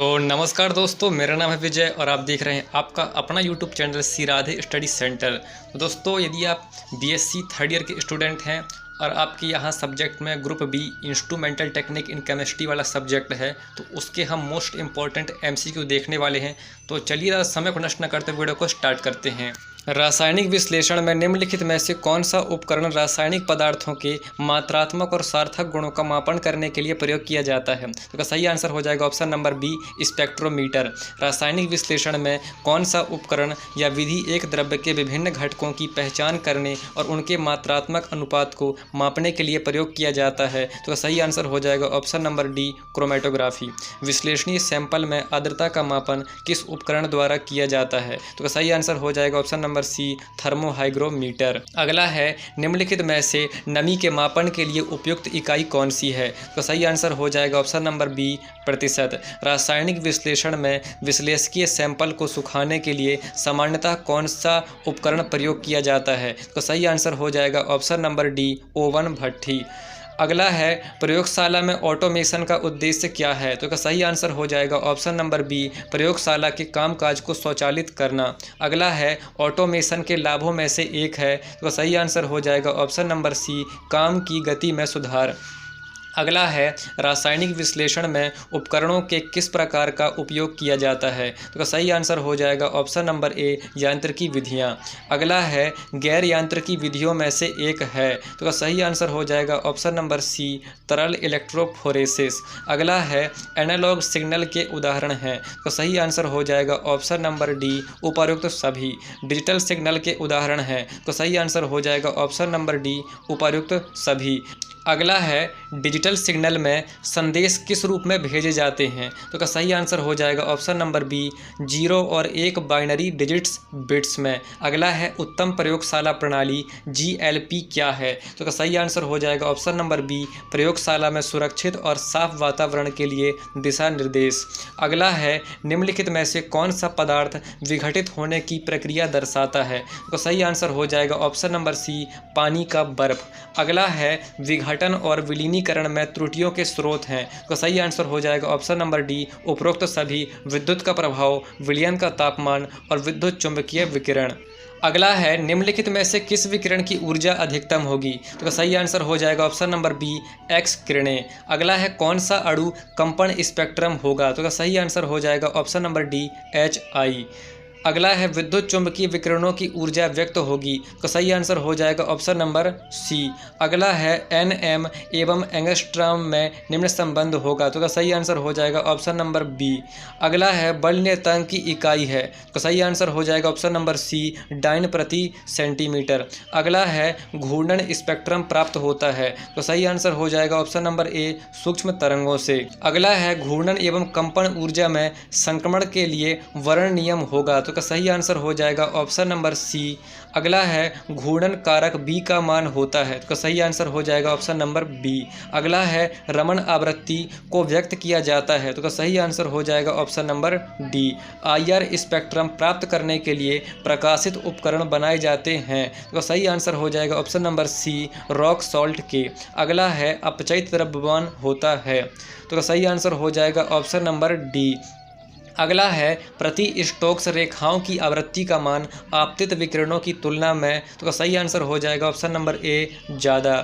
तो नमस्कार दोस्तों, मेरा नाम है विजय और आप देख रहे हैं आपका अपना YouTube channel C Radhe study centre. तो दोस्तों, यदि आप बीएससी थर्ड ईयर के स्टूडेंट हैं और आपके यहाँ सब्जेक्ट में group B instrumental technique in chemistry वाला सब्जेक्ट है, तो उसके हम मोस्ट इंपॉर्टेंट एमसीक्यू देखने वाले हैं। तो चलिए समय को नष्ट न करते वीडियो को स्टार्ट करते हैं। रासायनिक विश्लेषण में निम्नलिखित में से कौन सा उपकरण रासायनिक पदार्थों के मात्रात्मक और सार्थक गुणों का मापन करने के लिए प्रयोग किया जाता है? तो इसका सही आंसर हो जाएगा ऑप्शन नंबर बी, स्पेक्ट्रोमीटर। रासायनिक विश्लेषण में कौन सा उपकरण या विधि एक द्रव्य के विभिन्न घटकों की पहचान करने और उनके मात्रात्मक अनुपात को मापने के लिए प्रयोग किया जाता है? तो सही आंसर हो जाएगा ऑप्शन नंबर डी, क्रोमेटोग्राफी। विश्लेषणीय सैंपल में आर्द्रता का मापन किस उपकरण द्वारा किया जाता है? तो सही आंसर हो जाएगा ऑप्शन नंबर सी, थर्मोहाइग्रोमीटर। अगला है, निम्नलिखित में से नमी के मापन के लिए उपयुक्त इकाई कौन सी है? तो सही आंसर हो जाएगा ऑप्शन नंबर बी, प्रतिशत। रासायनिक विश्लेषण में विश्लेषकीय सैंपल को सुखाने के लिए सामान्यतः कौन सा उपकरण प्रयोग किया जाता है? तो सही आंसर हो जाएगा ऑप्शन नंबर डी, ओवन भट्ठी। अगला है, प्रयोगशाला में ऑटोमेशन का उद्देश्य क्या है? तो इसका सही आंसर हो जाएगा ऑप्शन नंबर बी, प्रयोगशाला के कामकाज को स्वचालित करना। अगला है, ऑटोमेशन के लाभों में से एक है, तो सही आंसर हो जाएगा ऑप्शन नंबर सी, काम की गति में सुधार। अगला है, रासायनिक विश्लेषण में उपकरणों के किस प्रकार का उपयोग किया जाता है? तो सही आंसर हो जाएगा ऑप्शन नंबर ए, यांत्रिकी विधियां। अगला है, गैर यांत्रिकी विधियों में से एक है, तो सही आंसर हो जाएगा ऑप्शन नंबर सी, तरल इलेक्ट्रोफोरेसिस। अगला है, एनालॉग सिग्नल के उदाहरण हैं, तो सही आंसर हो जाएगा ऑप्शन नंबर डी, उपर्युक्त सभी। डिजिटल सिग्नल के उदाहरण हैं, तो सही आंसर हो जाएगा ऑप्शन नंबर डी, उपर्युक्त सभी। अगला है, डिजिटल सिग्नल में संदेश किस रूप में भेजे जाते हैं? तो का सही आंसर हो जाएगा ऑप्शन नंबर बी, 0 और 1 बाइनरी डिजिट्स बिट्स में। अगला है, उत्तम प्रयोगशाला प्रणाली GLP क्या है? तो का सही आंसर हो जाएगा ऑप्शन नंबर बी, प्रयोगशाला में सुरक्षित और साफ वातावरण के लिए दिशा निर्देश। अगला है, निम्नलिखित में से कौन सा पदार्थ विघटित होने की प्रक्रिया दर्शाता है? तो सही आंसर हो जाएगा ऑप्शन नंबर सी, पानी का बर्फ। अगला है, विघटन और विलीनीकरण में त्रुटियों के स्रोत हैं, तो सही आंसर हो जाएगा ऑप्शन नंबर डी, उपरोक्त सभी। विद्युत का प्रभाव, विलयन का तापमान और विद्युत चुंबकीय विकिरण। अगला है, निम्नलिखित में से किस विकिरण की ऊर्जा अधिकतम होगी? तो सही आंसर हो जाएगा ऑप्शन नंबर बी, एक्स किरणें। अगला है, कौन सा अणु कंपन स्पेक्ट्रम होगा? तो सही आंसर हो जाएगा ऑप्शन नंबर डी, HI। अगला है, विद्युत चुंबकीय विकिरणों की ऊर्जा व्यक्त होगी, तो सही आंसर हो जाएगा ऑप्शन नंबर सी। अगला है, Nm एवं एंगस्ट्रॉम में निम्न संबंध होगा, तो सही आंसर हो जाएगा ऑप्शन नंबर बी। अगला है, बल नियतांक की इकाई है, तो सही आंसर हो जाएगा ऑप्शन नंबर सी, डाइन प्रति सेंटीमीटर। अगला है, घूर्णन स्पेक्ट्रम प्राप्त होता है, तो सही आंसर हो जाएगा ऑप्शन नंबर ए, सूक्ष्म तरंगों से। अगला है, घूर्णन एवं कंपन ऊर्जा में संक्रमण के लिए वर्ण नियम होगा, तो सही आंसर हो जाएगा ऑप्शन नंबर सी। अगला है, घूर्णन कारक B का मान होता है, तो सही आंसर हो जाएगा ऑप्शन नंबर बी। अगला है, रमन आवृत्ति को व्यक्त किया जाता है, तो सही आंसर हो जाएगा option number D. IR spectrum प्राप्त करने के लिए प्रकाशित उपकरण बनाए जाते हैं, तो सही आंसर हो जाएगा option number C, rock salt के। अगला है, अपचयित द्रव्यमान होता है, तो सही आंसर हो जाएगा ऑप्शन नंबर डी। अगला है, प्रति स्टोक्स रेखाओं की आवृत्ति का मान आपतित विकिरणों की तुलना में, तो सही आंसर हो जाएगा ऑप्शन नंबर ए, ज़्यादा।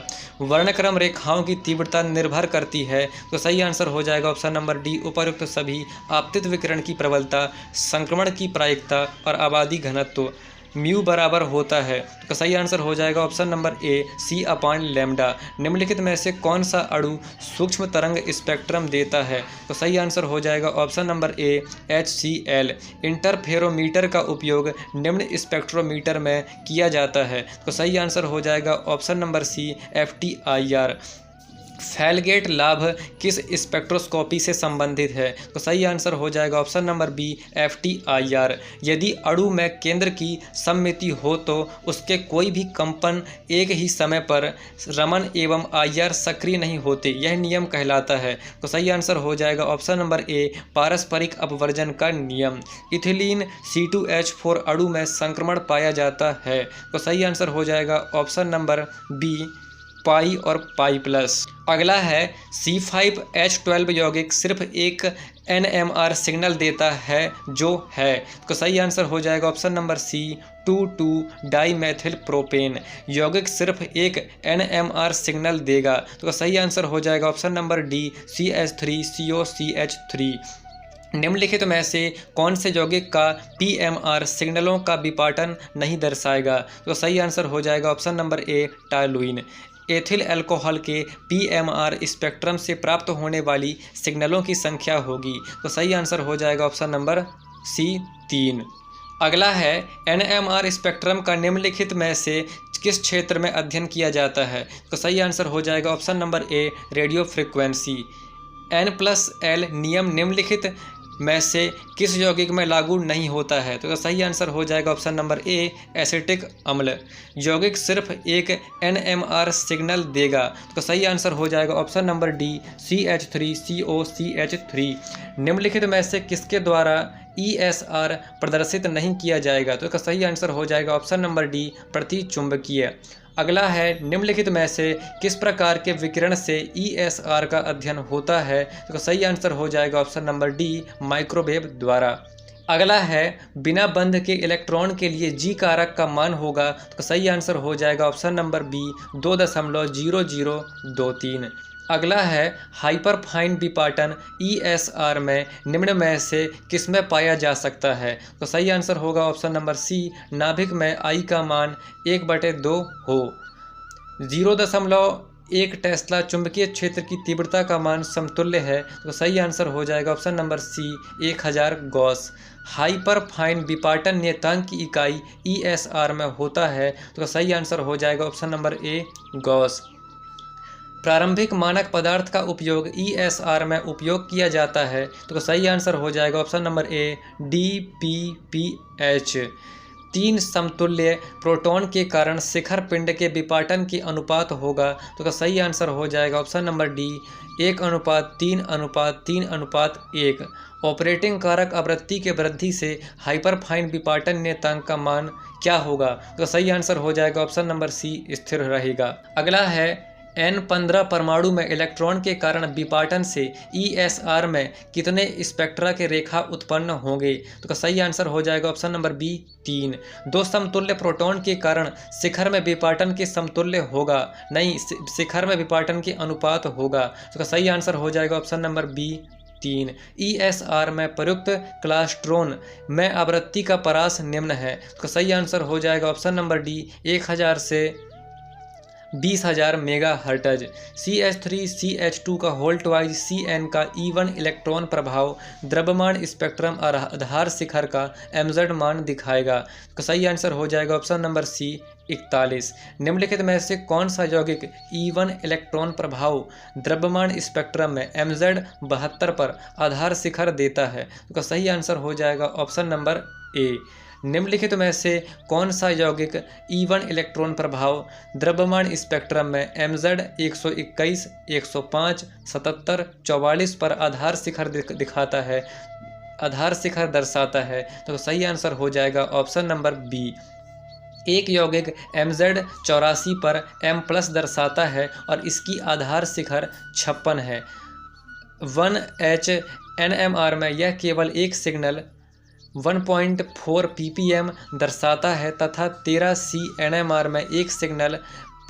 वर्णक्रम रेखाओं की तीव्रता निर्भर करती है, तो सही आंसर हो जाएगा ऑप्शन नंबर डी, उपर्युक्त सभी। आपतित विकिरण की प्रबलता, संक्रमण की प्रायिकता और आबादी घनत्व म्यू बराबर होता है, तो सही आंसर हो जाएगा ऑप्शन नंबर ए, C/λ। निम्नलिखित में से कौन सा अणु सूक्ष्म तरंग स्पेक्ट्रम देता है? तो सही आंसर हो जाएगा ऑप्शन नंबर ए, HCl। इंटरफेरोमीटर का उपयोग निम्न स्पेक्ट्रोमीटर में किया जाता है, तो सही आंसर हो जाएगा ऑप्शन नंबर सी, FTIR। फेलगेट लाभ किस स्पेक्ट्रोस्कोपी से संबंधित है? तो सही आंसर हो जाएगा ऑप्शन नंबर बी, FTIR। यदि अणु में केंद्र की सममिति हो तो उसके कोई भी कंपन एक ही समय पर रमन एवं IR सक्रिय नहीं होते, यह नियम कहलाता है, तो सही आंसर हो जाएगा ऑप्शन नंबर ए, पारस्परिक अपवर्जन का नियम। इथिलीन C2H4 अणु में संक्रमण पाया जाता है, तो सही आंसर हो जाएगा ऑप्शन नंबर बी, पाई और पाई प्लस। अगला है C5H12 यौगिक सिर्फ एक NMR सिग्नल देता है जो है, तो सही आंसर हो जाएगा ऑप्शन नंबर सी 2,2-डाईमेथिल प्रोपेन यौगिक सिर्फ एक NMR सिग्नल देगा, तो सही आंसर हो जाएगा ऑप्शन नंबर डी CH3COCH3। निम्नलिखित में से कौन से यौगिक का PMR सिग्नलों का विपाटन नहीं दर्शाएगा, तो सही आंसर हो जाएगा ऑप्शन नंबर ए टॉलुइन। एथिल अल्कोहल के PMR स्पेक्ट्रम से प्राप्त होने वाली सिग्नलों की संख्या होगी, तो सही आंसर हो जाएगा ऑप्शन नंबर सी 3। अगला है NMR स्पेक्ट्रम का निम्नलिखित में से किस क्षेत्र में अध्ययन किया जाता है, तो सही आंसर हो जाएगा ऑप्शन नंबर ए रेडियो फ्रिक्वेंसी। N+L नियम निम्नलिखित में से किस यौगिक में लागू नहीं होता है, तो सही आंसर हो जाएगा ऑप्शन नंबर ए एसिटिक अम्ल यौगिक सिर्फ एक NMR सिग्नल देगा, तो सही आंसर हो जाएगा ऑप्शन नंबर डी CH3COCH3। निम्नलिखित में से किसके द्वारा ESR प्रदर्शित नहीं किया जाएगा, तो सही आंसर हो जाएगा ऑप्शन नंबर डी प्रतिचुंबकीय। अगला है निम्नलिखित में से किस प्रकार के विकिरण से ESR का अध्ययन होता है, तो सही आंसर हो जाएगा ऑप्शन नंबर डी माइक्रोवेव द्वारा। अगला है बिना बंध के इलेक्ट्रॉन के लिए G कारक का मान होगा, तो सही आंसर हो जाएगा ऑप्शन नंबर बी 2.0023। अगला है हाइपरफाइन विपाटन ESR में निम्न में से किसमें पाया जा सकता है, तो सही आंसर होगा ऑप्शन नंबर सी नाभिक में I का मान 1/2 हो। 0.1 टेस्ला चुंबकीय क्षेत्र की तीव्रता का मान समतुल्य है, तो सही आंसर हो जाएगा option number C 1000 gauss. Hyperfine विपाटन नियतांक की इकाई ESR में होता है, तो सही आंसर हो जाएगा ऑप्शन नंबर ए गॉस। प्रारंभिक मानक पदार्थ का उपयोग ESR में उपयोग किया जाता है, तो सही आंसर हो जाएगा ऑप्शन नंबर ए DPPH। 3 समतुल्य प्रोटॉन के कारण शिखर पिंड के विपाटन की अनुपात होगा, तो सही आंसर हो जाएगा ऑप्शन नंबर डी 1:3:3:1। ऑपरेटिंग कारक आवृत्ति के वृद्धि से हाइपरफाइन विपाटन नियतांक का मान क्या होगा, तो सही आंसर हो जाएगा ऑप्शन नंबर सी स्थिर रहेगा। अगला है N15 परमाणु में इलेक्ट्रॉन के कारण विपाटन से ESR में कितने स्पेक्ट्रा के रेखा उत्पन्न होंगे, तो सही आंसर हो जाएगा ऑप्शन नंबर बी 3। 2 समतुल्य प्रोटॉन के कारण शिखर में विपाटन के समतुल्य होगा, नहीं शिखर में विपाटन के अनुपात होगा, तो सही आंसर हो जाएगा ऑप्शन नंबर बी 3। ESR में प्रयुक्त क्लास्ट्रॉन में आवृत्ति का परास निम्न है, तो सही आंसर हो जाएगा ऑप्शन नंबर डी 1000 से 20,000 मेगाहर्ट्ज। CH3CH2 का होल्ट वाइज CN का E1 इलेक्ट्रॉन प्रभाव द्रव्यमान स्पेक्ट्रम और आधार शिखर का MZ मान दिखाएगा, तो सही आंसर हो जाएगा ऑप्शन नंबर सी 41। निम्नलिखित में से कौन सा यौगिक E1 इलेक्ट्रॉन प्रभाव द्रव्यमान स्पेक्ट्रम में MZ 72 पर आधार शिखर देता है, तो सही आंसर हो जाएगा ऑप्शन नंबर ए। निम्नलिखित में से कौन सा यौगिक E1 इलेक्ट्रॉन प्रभाव द्रव्यमान स्पेक्ट्रम में MZ 121, 105, 77, 44 पर आधार शिखर दिखाता है, आधार शिखर दर्शाता है, तो सही आंसर हो जाएगा ऑप्शन नंबर बी। एक यौगिक MZ 84 पर M+ दर्शाता है और इसकी आधार शिखर 56 है। 1H NMR में यह केवल एक सिग्नल 1.4 ppm दर्शाता है तथा 13C NMR में एक सिग्नल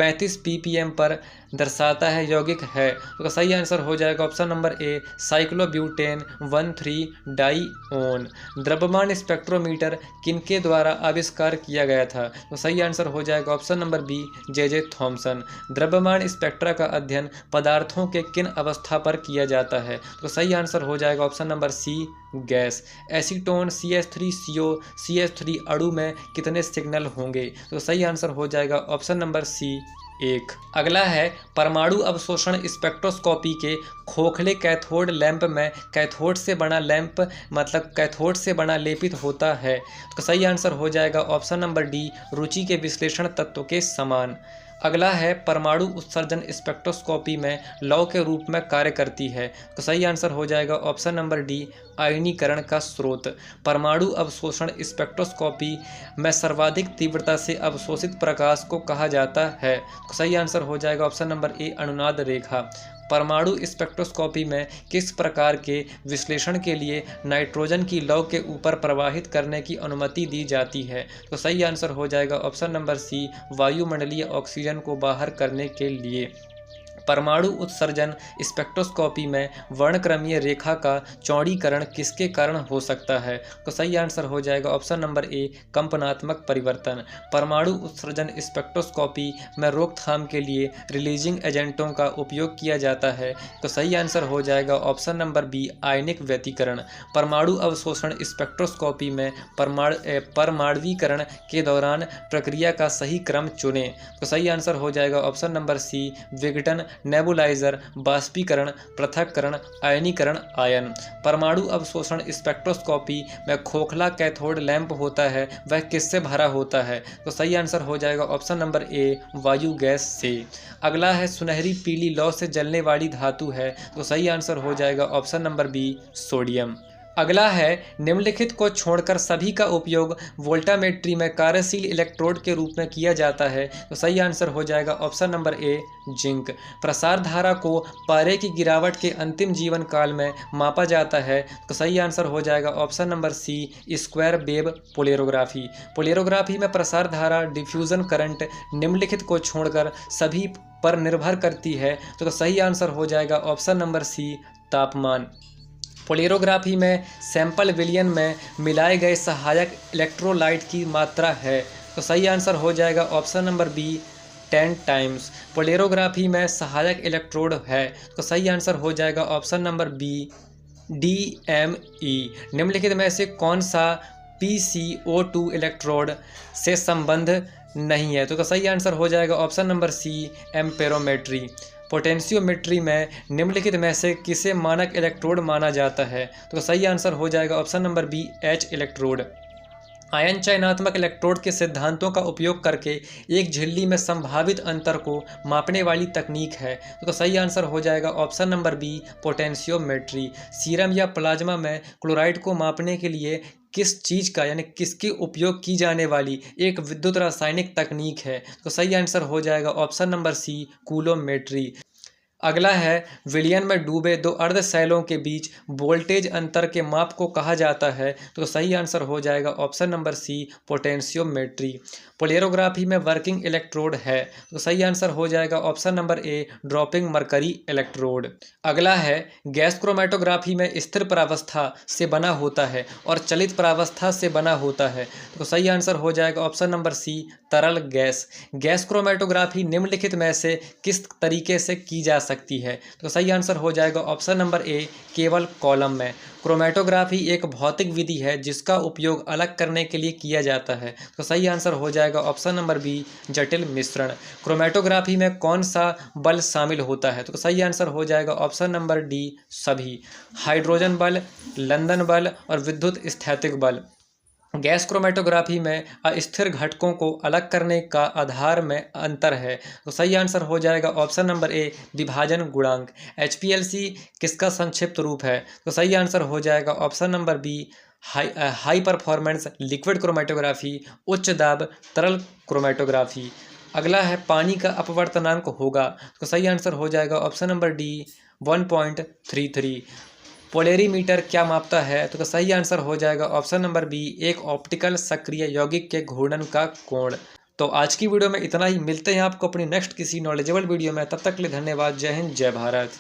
35 ppm पर दर्शाता है यौगिक है, तो सही आंसर हो जाएगा ऑप्शन नंबर ए साइक्लोब्यूटेन 1,3-डाईओन। द्रव्यमान स्पेक्ट्रोमीटर किनके द्वारा आविष्कार किया गया था, तो सही आंसर हो जाएगा option number B J.J. Thomson. द्रव्यमान स्पेक्ट्रा का अध्ययन पदार्थों के किन अवस्था पर किया जाता है, तो सही आंसर हो जाएगा option number C gas. Acetone CH3CO CH3 अणु में कितने सिग्नल होंगे, तो सही आंसर हो जाएगा ऑप्शन नंबर सी 1। अगला है परमाणु अवशोषण स्पेक्ट्रोस्कोपी के खोखले कैथोड लैंप में कैथोड से बना लैंप मतलब कैथोड से बना लेपित होता है, तो सही आंसर हो जाएगा ऑप्शन नंबर डी रुचि के विश्लेषण तत्व के समान। अगला है परमाणु उत्सर्जन स्पेक्ट्रोस्कोपी में लौ के रूप में कार्य करती है। तो सही आंसर हो जाएगा ऑप्शन नंबर डी, आयनीकरण का स्रोत। परमाणु अवशोषण स्पेक्ट्रोस्कोपी में सर्वाधिक तीव्रता से अवशोषित प्रकाश को कहा जाता है। तो सही आंसर हो जाएगा ऑप्शन नंबर ए, अनुनाद रेखा। परमाणु स्पेक्ट्रोस्कोपी में किस प्रकार के विश्लेषण के लिए नाइट्रोजन की लौ के ऊपर प्रवाहित करने की अनुमति दी जाती है? तो सही आंसर हो जाएगा ऑप्शन नंबर सी, वायुमंडलीय ऑक्सीजन को बाहर करने के लिए। परमाणु उत्सर्जन स्पेक्ट्रोस्कोपी में वर्णक्रमीय रेखा का चौड़ीकरण किसके कारण हो सकता है? तो सही आंसर हो जाएगा ऑप्शन नंबर ए, कंपनात्मक परिवर्तन। परमाणु उत्सर्जन स्पेक्ट्रोस्कोपी में रोकथाम के लिए रिलीजिंग एजेंटों का उपयोग किया जाता है। तो सही आंसर हो जाएगा ऑप्शन नंबर बी, आयनिक व्यतिकरण। परमाणु अवशोषण स्पेक्ट्रोस्कोपी में परमाणुीकरण के दौरान प्रक्रिया का सही क्रम चुनें। तो सही आंसर हो जाएगा ऑप्शन नंबर सी, विघटन, नेबुलाइजर, बाष्पीकरण, पृथक्करण, आयनीकरण, आयन। परमाणु अवशोषण स्पेक्ट्रोस्कोपी में खोखला कैथोड लैंप होता है, वह किससे भरा होता है? तो सही आंसर हो जाएगा ऑप्शन नंबर ए, वायु गैस से। अगला है सुनहरी पीली लौ से जलने वाली धातु है। तो सही आंसर हो जाएगा ऑप्शन नंबर बी, सोडियम। अगला है निम्नलिखित को छोड़कर सभी का उपयोग वोल्टामेट्री में कार्यशील इलेक्ट्रोड के रूप में किया जाता है। तो सही आंसर हो जाएगा ऑप्शन नंबर ए, जिंक। प्रसार धारा को पारे की गिरावट के अंतिम जीवन काल में मापा जाता है। तो सही आंसर हो जाएगा option number C, square wave polarography. Polarography में प्रसार धारा, डिफ्यूजन करंट निम्नलिखित को छोड़कर सभी पर निर्भर करती है। तो सही आंसर हो जाएगा ऑप्शन नंबर सी, तापमान। पोलेरोग्राफी में सैंपल विलयन में मिलाए गए सहायक इलेक्ट्रोलाइट की मात्रा है। तो सही आंसर हो जाएगा option number B, 10 times. Polarography में सहायक इलेक्ट्रोड है। तो सही आंसर हो जाएगा ऑप्शन नंबर बी, DME। निम्नलिखित में से कौन सा PCO2 इलेक्ट्रोड से संबंध नहीं है? तो सही आंसर हो जाएगा ऑप्शन नंबर सी, एम्पेरोमेट्री। पोटेंशियोमेट्री में निम्नलिखित में से किसे मानक इलेक्ट्रोड माना जाता है? तो सही आंसर हो जाएगा option number B, H electrode. Ion चयनात्मक इलेक्ट्रोड के सिद्धांतों का उपयोग करके एक झिल्ली में संभावित अंतर को मापने वाली तकनीक है। तो सही आंसर हो जाएगा option number B, potentiometry. Serum या प्लाज्मा में क्लोराइड को मापने के लिए किस चीज़ का यानी किसके उपयोग की जाने वाली एक विद्युत रासायनिक तकनीक है? तो सही आंसर हो जाएगा ऑप्शन नंबर सी, कूलोमेट्री। अगला है विलयन में डूबे दो अर्धशैलों के बीच वोल्टेज अंतर के माप को कहा जाता है। तो सही आंसर हो जाएगा option number C, potentiometry. Polarography में वर्किंग इलेक्ट्रोड है। तो सही आंसर हो जाएगा option number A, dropping mercury electrode. अगला है गैस क्रोमेटोग्राफी में स्थिर प्रावस्था से बना होता है और चलित प्रावस्था से बना होता है। तो सही आंसर हो जाएगा ऑप्शन नंबर सी, तरल गैस। गैस क्रोमेटोग्राफी निम्नलिखित में से किस तरीके से की जा सकती है? तो सही आंसर हो जाएगा ऑप्शन नंबर ए, केवल कॉलम में। क्रोमेटोग्राफी एक भौतिक विधि है जिसका उपयोग अलग करने के लिए किया जाता है। तो सही आंसर हो जाएगा ऑप्शन नंबर बी, जटिल मिश्रण। क्रोमेटोग्राफी में कौन सा बल शामिल होता है? तो सही आंसर हो जाएगा ऑप्शन नंबर डी, सभी। हाइड्रोजन बल, लंदन बल और विद्युत स्थैतिक बल। गैस क्रोमेटोग्राफी में अस्थिर घटकों को अलग करने का आधार में अंतर है। तो सही आंसर हो जाएगा ऑप्शन नंबर ए, विभाजन गुणांक। HPLC किसका संक्षिप्त रूप है? तो सही आंसर हो जाएगा option number B, high performance liquid chromatography, उच्च दाब तरल क्रोमेटोग्राफी। अगला है पानी का अपवर्तनांक होगा। तो सही आंसर हो जाएगा ऑप्शन नंबर डी, 1.33। पोलेरीमीटर क्या मापता है? तो सही आंसर हो जाएगा ऑप्शन नंबर बी, एक ऑप्टिकल सक्रिय यौगिक के घूर्णन का कोण। तो आज की वीडियो में इतना ही। मिलते हैं आपको अपनी नेक्स्ट किसी नॉलेजेबल वीडियो में। तब तक के लिए धन्यवाद। जय हिंद, जय भारत।